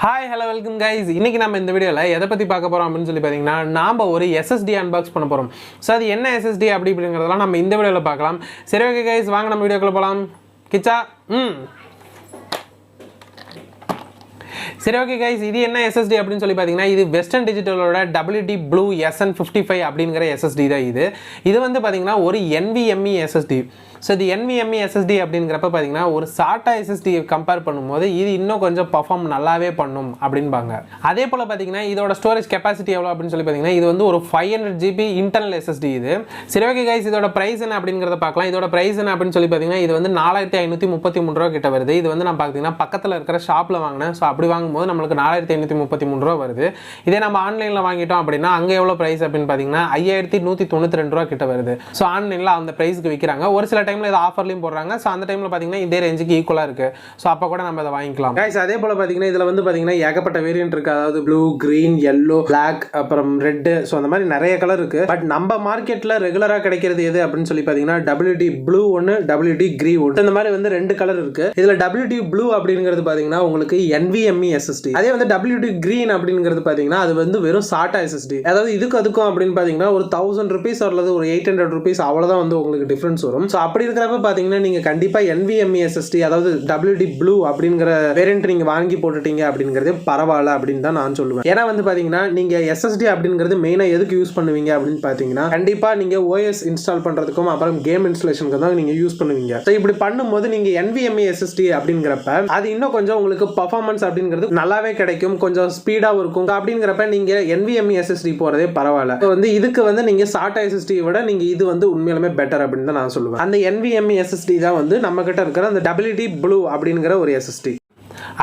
Hi, hello, welcome guys. இன்னைக்கு நம்ம இந்த வீடியோல எதை பத்தி பார்க்க போறோம் அப்படினு சொல்லி பாத்தீங்கன்னா நாம ஒரு SSD அன்பாக்ஸ் பண்ண போறோம். சோ அது என்ன SSD அப்படிங்கறதெல்லாம் நம்ம இந்த வீடியோல பார்க்கலாம். சரி ஓகே guys, வாங்க நம்ம வீடியோக்குள்ள போலாம். கிச்சா சரி ஓகே गाइस, இது என்ன SSD அப்படினு சொல்லி பாத்தீங்கன்னா இது வெஸ்டர்ன் டிஜிட்டலோட WD Blue SN55 அப்படிங்கற SSD தான் இது. இது வந்து பாத்தீங்கன்னா ஒரு NVMe SSD. சோ இது NVMe SSD அப்படிங்கறப்ப பாத்தீங்கன்னா ஒரு SATA SSD கம்பேர் பண்ணும்போது இது இன்னும் கொஞ்சம் பெர்ஃபார்ம் நல்லாவே பண்ணும் அப்படின்பாங்க. அதே போல பாத்தீங்கன்னா இதோட ஸ்டோரேஜ் கெபாசிட்டி எவ்வளவு அப்படினு சொல்லி பாத்தீங்கன்னா இது வந்து ஒரு 500GB இன்டர்னல் SSD இது. சரி ஓகே गाइस, இதோட பிரைஸ் என்ன அப்படிங்கறத பார்க்கலாம். இதோட பிரைஸ் என்ன அப்படினு சொல்லி பாத்தீங்கன்னா இது வந்து 4533 ரூபாய் கிட்ட வருது. இது வந்து நான் பாத்தீங்கன்னா பக்கத்துல இருக்கிற ஷாப்ல வாங்குனேன். சோ அப்படி வாங்கும்போது நமக்கு 4533 ரூபாய் வருது. இதே நம்ம ஆன்லைன்ல வாங்கிட்டோம் அப்படினா அங்க எவ்வளவு பிரைஸ் அப்படினு பாத்தீங்கன்னா 5192 ரூபாய் கிட்ட வருது. சோ ஆன்லைன்ல அந்த பிரைஸ்க்கு விக்கிறாங்க. ஒரு சில டைம்ல இது ஆஃபர்லயும் போடுறாங்க. சோ அந்த டைம்ல பாத்தீங்கன்னா இதே ரேஞ்சுக்கு ஈக்குவலா இருக்கு. சோ அப்ப கூட நம்ம இத வாங்கிக்கலாம். गाइस அதே போல பாத்தீங்கன்னா இதுல வந்து பாத்தீங்கன்னா ஏகப்பட்ட வேரியன்ட் இருக்கு. அதாவது ப்ளூ, கிரீன், yellow, black, அப்புறம் ரெட். சோ அந்த மாதிரி நிறைய கலர் இருக்கு. பட் நம்ம மார்க்கெட்ல ரெகுலரா கிடைக்கிறது எது அப்படினு சொல்லி பாத்தீங்கன்னா WD Blue ஒன்னு, WD Green ஒன்னு. இந்த மாதிரி வந்து ரெண்டு கலர் இருக்கு. இதுல WD Blue அப்படிங்கிறது பாத்தீங்கன்னா உங்களுக்கு NVMe SSD. அதே வந்து WD Green அப்படிங்கிறது பாத்தீங்கன்னா அது வந்து வெறும் SATA SSD. அதாவது அதுக்கும் அப்படின்னு பாத்தீங்கன்னா ஒரு 1000 rupees அல்லது ஒரு 800 rupees அவ்வளவுதான் வந்து உங்களுக்கு டிஃபரன்ஸ் வரும். சோ அப்படி இருக்கிறப்ப பாத்தீங்கன்னா நீங்க கண்டிப்பா NVMe SSD அதாவது WD Blue அப்படிங்கிற வேரியன்ட் நீங்க வாங்கி போட்டுட்டீங்க அப்படிங்கிறது பரவாயில்ல அப்படின்னு தான் நான் சொல்லுவேன். ஏன்னா வந்து பாத்தீங்கன்னா நீங்க SSD அப்படிங்கிறது மெயினா எதுக்கு யூஸ் பண்ணுவீங்க அப்படின்னு பாத்தீங்கன்னா கண்டிப்பா நீங்க OS இன்ஸ்டால் பண்றதுக்கும் அப்புறம் கேம் இன்ஸ்டாலேஷனுக்கு தான் நீங்க யூஸ் பண்ணுவீங்க. சோ இப்படி பண்ணும்போது நீங்க NVMe SSD அப்படிங்கிறப்ப அது இன்னும் கொஞ்சம் உங்களுக்கு பெர்ஃபார்மன்ஸ் அப்படிங்கிறது நல்லாவே கிடைக்கும், கொஞ்சம் ஸ்பீடாவும் இருக்கும். அப்படிங்கிறப்ப நீங்க NVMe SSD போறதே பரவாயில்ல. வந்து இதுக்கு வந்து நீங்க SATA SSD விட நீங்க இது வந்து உண்மையிலுமே பெட்டர் அப்படின்னு தான் நான் சொல்லுவேன். அந்த NVMe SSD தான் வந்து நம்ம கிட்ட இருக்கிற அந்த WD Blue அப்படிங்கிற ஒரு SSD.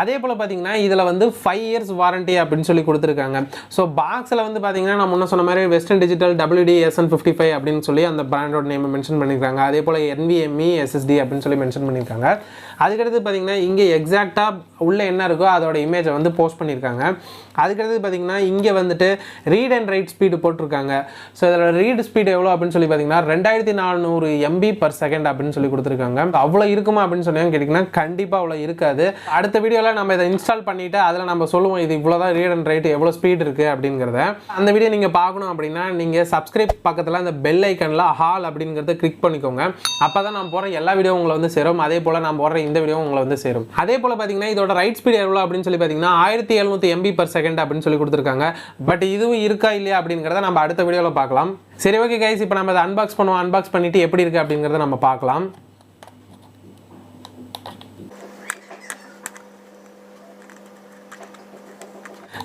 அதே போல பாத்தீங்கன்னா இதுல வந்து 5 years வாரண்டி அப்படின்னு சொல்லி கொடுத்திருக்காங்க. சோ பாக்ஸ்ல வந்து பாத்தீங்கன்னா நான் முன்ன சொன்ன மாதிரி வெஸ்டர்ன் டிஜிட்டல் WD SN55 அப்படின்னு சொல்லி அந்த பிராண்டோட நேம் மென்ஷன் பண்ணிருக்காங்க. அதே போல NVMe SSD அப்படின்னு சொல்லி மென்ஷன் பண்ணிருக்காங்க. அதுக்கடுத்து பாத்தீங்கன்னா இங்க எக்ஸாக்ட்டா உள்ள என்ன இருக்கோ அதோட இமேஜை வந்து போஸ்ட் பண்ணிருக்காங்க. அதுக்கடுத்து பாத்தீங்கன்னா இங்க வந்துட்டு ரீட் அண்ட் ரைட் ஸ்பீடு போட்டிருக்காங்க. சோ இதோட ரீட் ஸ்பீடு எவ்வளவு அப்படின்னு சொல்லி பாத்தீங்கன்னா 2400 MB/s அப்படின்னு சொல்லி கொடுத்திருக்காங்க. அவ்வளவு இருக்குமா அப்படின்னு சொன்னீங்க கேட்டீங்கன்னா கண்டிப்பா அவ்வளவு இருக்காது. அடுத்த வீடியோல நம்ம இதை இன்ஸ்டால் பண்ணிட்டு அதுல நம்ம சொல்லுவோம் இது இவ்வளவுதான் ரீட் அண்ட் ரைட் எவ்வளவு ஸ்பீட் இருக்கு அப்படிங்கறத. அந்த வீடியோ நீங்க பார்க்கணும் அப்படின்னா நீங்க சப்ஸ்கிரைப் பக்கத்துல அந்த பெல் ஐகான்ல ஆல் அப்படிங்கறத கிளிக் பண்ணிக்கோங்க. அப்பதான் நான் போற எல்லா வீடியோ உங்களை வந்து சேரும். அதே போல நான் போற இந்த வீடியோ உங்களை வந்து சேரும். அதே போல பாத்தீங்கன்னா இதோட ரைட் ஸ்பீட் எவ்வளவு அப்படின்னு சொல்லி பாத்தீங்கன்னா 1700 MB/s அப்படின்னு சொல்லி கொடுத்திருக்காங்க. பட் இதுவும் இருக்கா இல்லையா அப்படிங்கறத நம்ம அடுத்த வீடியோல பார்க்கலாம். சரி ஓகே गाइस, இப்போ நம்ம இதை அன்பாக்ஸ் பண்ணுவோம். அன்பாக்ஸ் பண்ணிட்டு எப்படி இருக்கு அப்படிங்கறத நம்ம பார்க்கலாம்.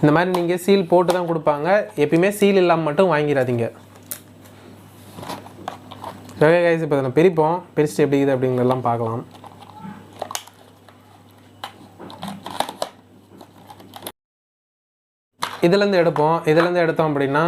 இந்த மாதிரி நீங்க சீல் போட்டு தான் கொடுப்பாங்க. எப்பயுமே சீல் இல்லாம மட்டும் வாங்கிடாதீங்க. ஓகே गाइस, இப்போ நம்ம பிரிப்போம். பிரிச்சு எப்படி இருக்குது அப்படிங்கறதெல்லாம் பார்க்கலாம். இதிலிருந்து எடுப்போம். இதிலிருந்து எடுத்தோம் அப்படின்னா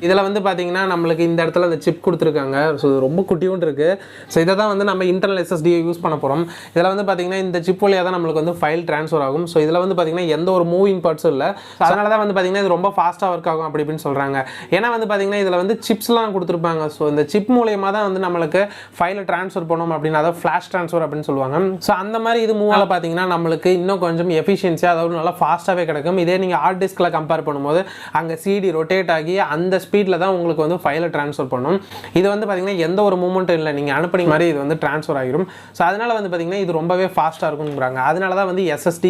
இதில் வந்து பார்த்தீங்கன்னா நம்மளுக்கு இந்த இடத்துல அந்த சிப் கொடுத்துருக்காங்க. ஸோ ரொம்ப குட்டியும் இருக்குது. ஸோ இதை தான் வந்து நம்ம இன்டர்னல் SSD யூஸ் பண்ண போகிறோம். இதில் வந்து பார்த்தீங்கன்னா இந்த சிப் வழியாக தான் நம்மளுக்கு வந்து ஃபைல் ட்ரான்ஸ்ஃபர் ஆகும். ஸோ இதில் வந்து பார்த்தீங்கன்னா எந்த ஒரு மூவிங் பார்ட்ஸும் இல்லை. அதனால தான் வந்து பார்த்தீங்கன்னா இது ரொம்ப ஃபாஸ்ட்டாக ஒர்க் ஆகும் அப்படி இப்படின்னு சொல்கிறாங்க. ஏன்னா வந்து பார்த்தீங்கன்னா இதில் வந்து சிப்ஸ்லாம் கொடுத்துருப்பாங்க. ஸோ இந்த சிப் மூலியமாக தான் வந்து நம்மளுக்கு ஃபைலை ட்ரான்ஸ்ஃபர் பண்ணணும் அப்படின்னு, அதாவது ஃப்ளாஷ் ட்ரான்ஸ்ஃபர் அப்படின்னு சொல்லுவாங்க. ஸோ அந்த மாதிரி இது மூவால் பார்த்தீங்கன்னா நம்மளுக்கு இன்னும் கொஞ்சம் எஃபிஷியன்சியாக, அதாவது நல்லா ஃபாஸ்ட்டாகவே கிடைக்கும். இதே நீங்கள் ஹார்ட் டிஸ்கில் கம்பேர் பண்ணும்போது அங்கே CD ரொட்டேட் ஆகி அந்த ஸ்பீடில் தான் உங்களுக்கு வந்து ஃபைலை ட்ரான்ஸ்ஃபர் பண்ணும். இது வந்து பார்த்தீங்கன்னா எந்த ஒரு மூமெண்ட்டும் இல்லை, நீங்கள் அனுப்புன மாதிரி இது வந்து ட்ரான்ஸ்ஃபர் ஆகிடும். ஸோ அதனால வந்து பார்த்தீங்கன்னா இது ரொம்பவே ஃபாஸ்ட்டாக இருக்குங்கிறாங்க. அதனால தான் வந்து SSD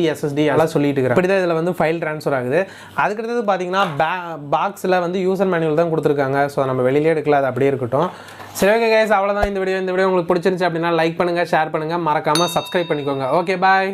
எல்லாம் சொல்லிட்டு இருக்கிறேன். இப்படி தான் இதில் வந்து ஃபைல் ட்ரான்ஸ்ஃபர் ஆகுது. அதுக்கடுத்தது பார்த்தீங்கன்னா பாக்ஸில் வந்து யூசர் மேனுவல் தான் கொடுத்துருக்காங்க. ஸோ நம்ம வெளியிலே எடுக்கல, அது அப்படியே இருக்கட்டும். சரி ஓகே गाइस, அவ்வளோதான் இந்த வீடியோ. இந்த வீடியோ உங்களுக்கு பிடிச்சிருந்துச்சு அப்படின்னா லைக் பண்ணுங்கள், ஷேர் பண்ணுங்கள், மறக்காமல் சப்ஸ்கிரைப் பண்ணிக்கோங்க. Okay bye.